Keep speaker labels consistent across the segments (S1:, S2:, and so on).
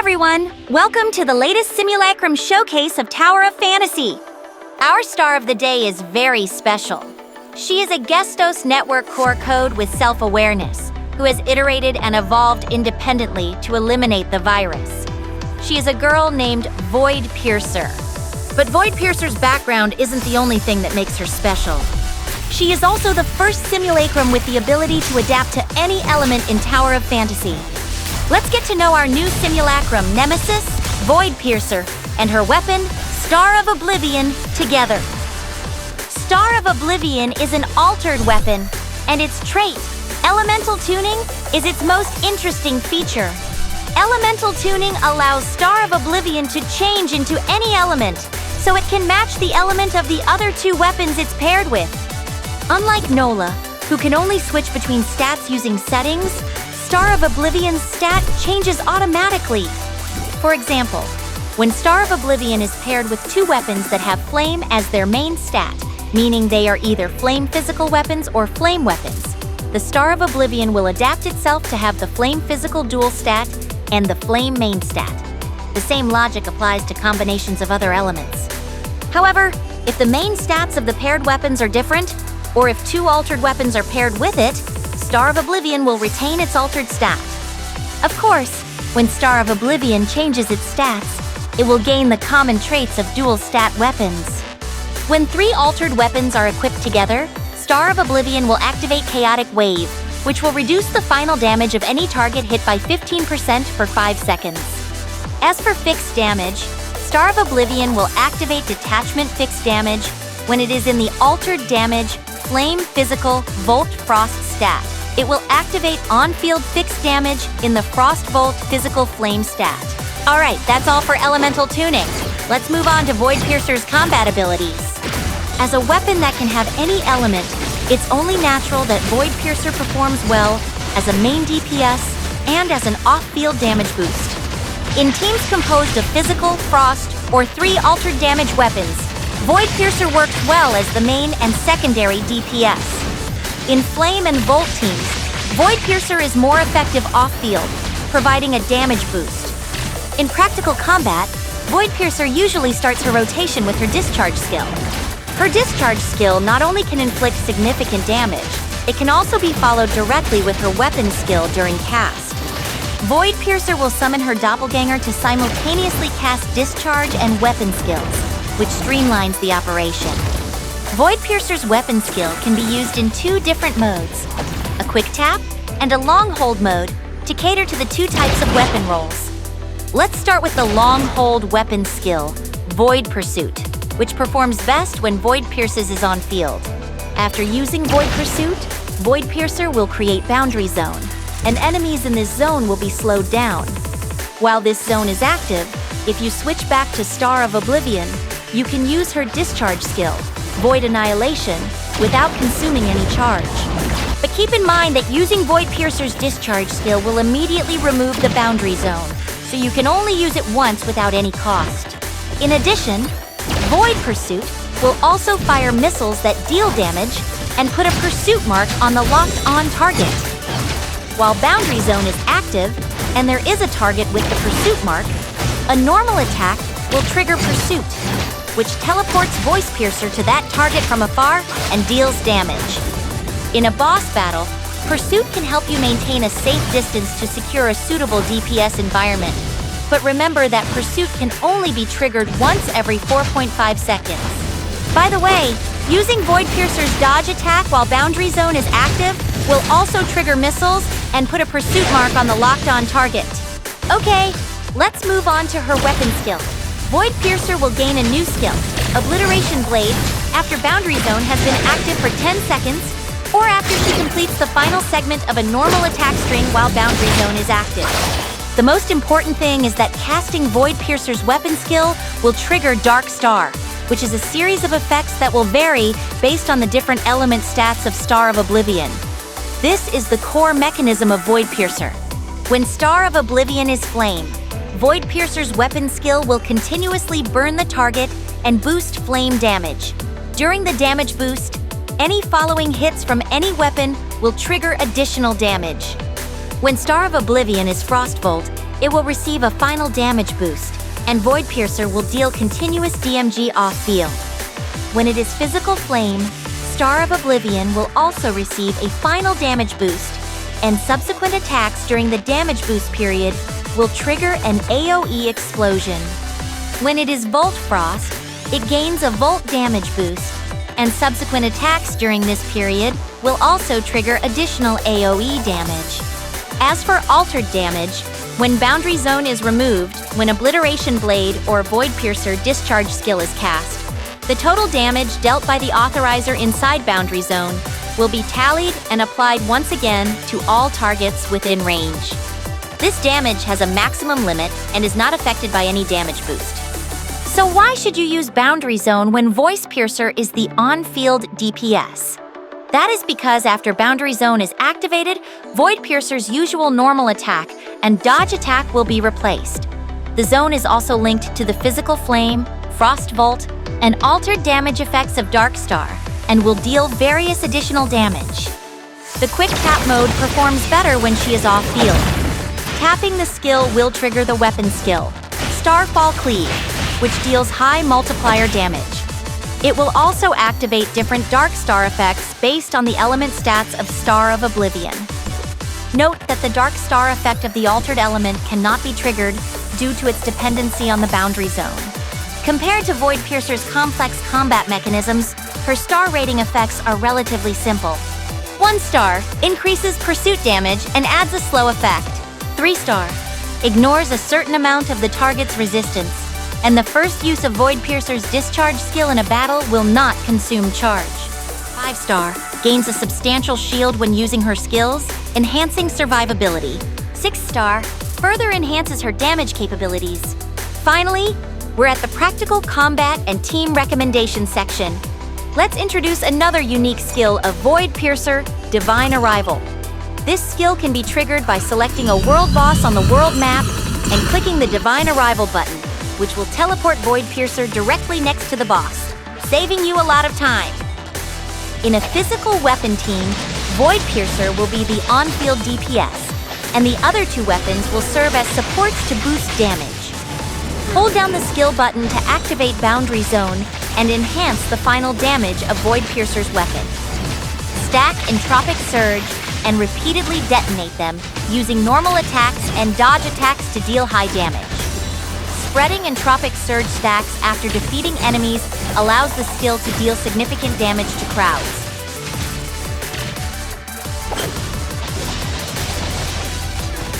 S1: everyone! Welcome to the latest simulacrum showcase of Tower of Fantasy. Our star of the day is very special. She is a Gestos network core code with self-awareness, who has iterated and evolved independently to eliminate the virus. She is a girl named Void Piercer. But Void Piercer's background isn't the only thing that makes her special. She is also the first simulacrum with the ability to adapt to any element in Tower of Fantasy. Let's get to know our new simulacrum, Nemesis, Void Piercer, and her weapon, Star of Oblivion, together. Star of Oblivion is an altered weapon, and its trait, Elemental Tuning, is its most interesting feature. Elemental Tuning allows Star of Oblivion to change into any element, so it can match the element of the other two weapons it's paired with. Unlike Nola, who can only switch between stats using settings, Star of Oblivion's stat changes automatically. For example, when Star of Oblivion is paired with two weapons that have Flame as their main stat, meaning they are either Flame physical weapons or Flame weapons, the Star of Oblivion will adapt itself to have the Flame physical dual stat and the Flame main stat. The same logic applies to combinations of other elements. However, if the main stats of the paired weapons are different, or if two altered weapons are paired with it, Star of Oblivion will retain its altered stat. Of course, when Star of Oblivion changes its stats, it will gain the common traits of dual stat weapons. When three altered weapons are equipped together, Star of Oblivion will activate Chaotic Wave, which will reduce the final damage of any target hit by 15% for 5 seconds. As for fixed damage, Star of Oblivion will activate Detachment Fixed Damage when it is in the Altered Damage Flame Physical Volt Frost stat. It will activate on-field fixed damage in the Frost Volt Physical Flame stat. Alright, that's all for Elemental Tuning. Let's move on to Void Piercer's combat abilities. As a weapon that can have any element, it's only natural that Void Piercer performs well as a main DPS and as an off-field damage boost. In teams composed of physical, frost, or 3 altered damage weapons, Void Piercer works well as the main and secondary DPS. In Flame and Volt teams, Void Piercer is more effective off-field, providing a damage boost. In practical combat, Void Piercer usually starts her rotation with her discharge skill. Her discharge skill not only can inflict significant damage, it can also be followed directly with her weapon skill during cast. Void Piercer will summon her doppelganger to simultaneously cast discharge and weapon skills, which streamlines the operation. Void Piercer's weapon skill can be used in 2 different modes, a quick tap and a long hold mode to cater to the 2 types of weapon rolls. Let's start with the long hold weapon skill, Void Pursuit, which performs best when Void Pierces is on field. After using Void Pursuit, Void Piercer will create Boundary Zone, and enemies in this zone will be slowed down. While this zone is active, if you switch back to Star of Oblivion, you can use her discharge skill, Void Annihilation, without consuming any charge. But keep in mind that using Void Piercer's discharge skill will immediately remove the boundary zone, so you can only use it once without any cost. In addition, Void Pursuit will also fire missiles that deal damage and put a pursuit mark on the locked-on target. While Boundary Zone is active, and there is a target with the pursuit mark, a normal attack will trigger Pursuit, which teleports Void Piercer to that target from afar and deals damage. In a boss battle, Pursuit can help you maintain a safe distance to secure a suitable DPS environment. But remember that Pursuit can only be triggered once every 4.5 seconds. By the way, using Void Piercer's dodge attack while Boundary Zone is active will also trigger missiles and put a pursuit mark on the locked-on target. Okay, let's move on to her weapon skill. Void Piercer will gain a new skill, Obliteration Blade, after Boundary Zone has been active for 10 seconds, or after she completes the final segment of a normal attack string while Boundary Zone is active. The most important thing is that casting Void Piercer's weapon skill will trigger Dark Star, which is a series of effects that will vary based on the different element stats of Star of Oblivion. This is the core mechanism of Void Piercer. When Star of Oblivion is Flame, Void Piercer's weapon skill will continuously burn the target and boost flame damage. During the damage boost, any following hits from any weapon will trigger additional damage. When Star of Oblivion is Frostbolt, it will receive a final damage boost, and Void Piercer will deal continuous DMG off-field. When it is Physical Flame, Star of Oblivion will also receive a final damage boost, and subsequent attacks during the damage boost period will trigger an AoE explosion. When it is Volt Frost, it gains a Volt damage boost, and subsequent attacks during this period will also trigger additional AoE damage. As for altered damage, when Boundary Zone is removed, when Obliteration Blade or Void Piercer discharge skill is cast, the total damage dealt by the authorizer inside Boundary Zone will be tallied and applied once again to all targets within range. This damage has a maximum limit and is not affected by any damage boost. So why should you use Boundary Zone when Voice Piercer is the on-field DPS? That is because after Boundary Zone is activated, Void Piercer's usual normal attack and dodge attack will be replaced. The zone is also linked to the Physical Flame, Frost Volt, and altered damage effects of Dark Star, and will deal various additional damage. The Quick Tap mode performs better when she is off-field. Tapping the skill will trigger the weapon skill, Starfall Cleave, which deals high multiplier damage. It will also activate different Dark Star effects based on the element stats of Star of Oblivion. Note that the Dark Star effect of the altered element cannot be triggered due to its dependency on the Boundary Zone. Compared to Void Piercer's complex combat mechanisms, her star rating effects are relatively simple. 1 star increases pursuit damage and adds a slow effect. 3 star ignores a certain amount of the target's resistance, and the first use of Void Piercer's discharge skill in a battle will not consume charge. 5 star gains a substantial shield when using her skills, enhancing survivability. 6 star further enhances her damage capabilities. Finally, we're at the practical combat and team recommendation section. Let's introduce another unique skill of Void Piercer, Divine Arrival. This skill can be triggered by selecting a world boss on the world map and clicking the Divine Arrival button, which will teleport Void Piercer directly next to the boss, saving you a lot of time. In a physical weapon team, Void Piercer will be the on-field DPS, and the other 2 weapons will serve as supports to boost damage. Hold down the skill button to activate Boundary Zone and enhance the final damage of Void Piercer's weapon. Stack Entropic Surge and repeatedly detonate them using normal attacks and dodge attacks to deal high damage. Spreading Entropic Surge stacks after defeating enemies allows the skill to deal significant damage to crowds.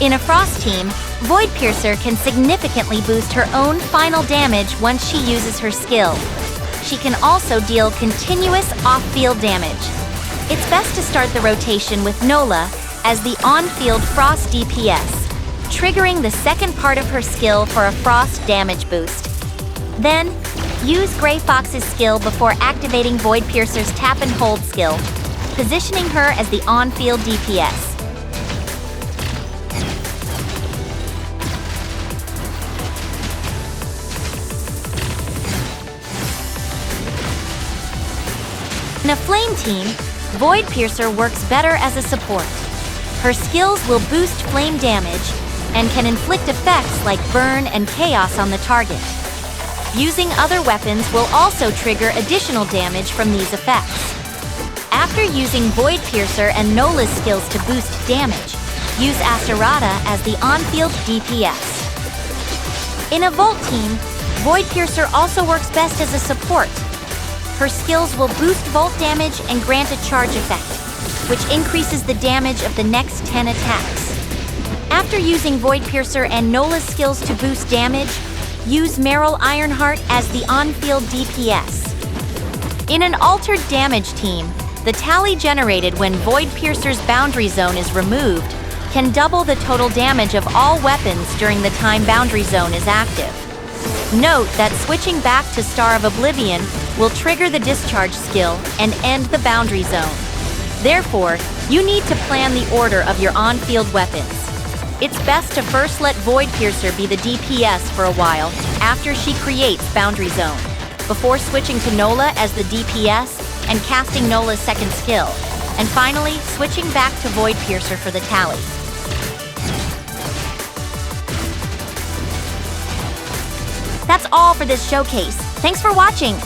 S1: In a Frost team, Void Piercer can significantly boost her own final damage once she uses her skill. She can also deal continuous off-field damage. It's best to start the rotation with Nola as the on-field Frost DPS, triggering the second part of her skill for a Frost damage boost. Then, use Grey Fox's skill before activating Void Piercer's Tap and Hold skill, positioning her as the on-field DPS. In a Flame team, Void Piercer works better as a support. Her skills will boost flame damage and can inflict effects like burn and chaos on the target. Using other weapons will also trigger additional damage from these effects. After using Void Piercer and Nola's skills to boost damage, use Asterata as the on-field DPS. In a Volt team, Void Piercer also works best as a support. Her skills will boost Volt damage and grant a charge effect, which increases the damage of the next 10 attacks. After using Void Piercer and Nola's skills to boost damage, use Meryl Ironheart as the on-field DPS. In an altered damage team, the tally generated when Void Piercer's Boundary Zone is removed can double the total damage of all weapons during the time Boundary Zone is active. Note that switching back to Star of Oblivion will trigger the discharge skill and end the Boundary Zone. Therefore, you need to plan the order of your on-field weapons. It's best to first let Void Piercer be the DPS for a while after she creates Boundary Zone, before switching to Nola as the DPS and casting Nola's second skill, and finally switching back to Void Piercer for the tally. all for this showcase. Thanks for watching.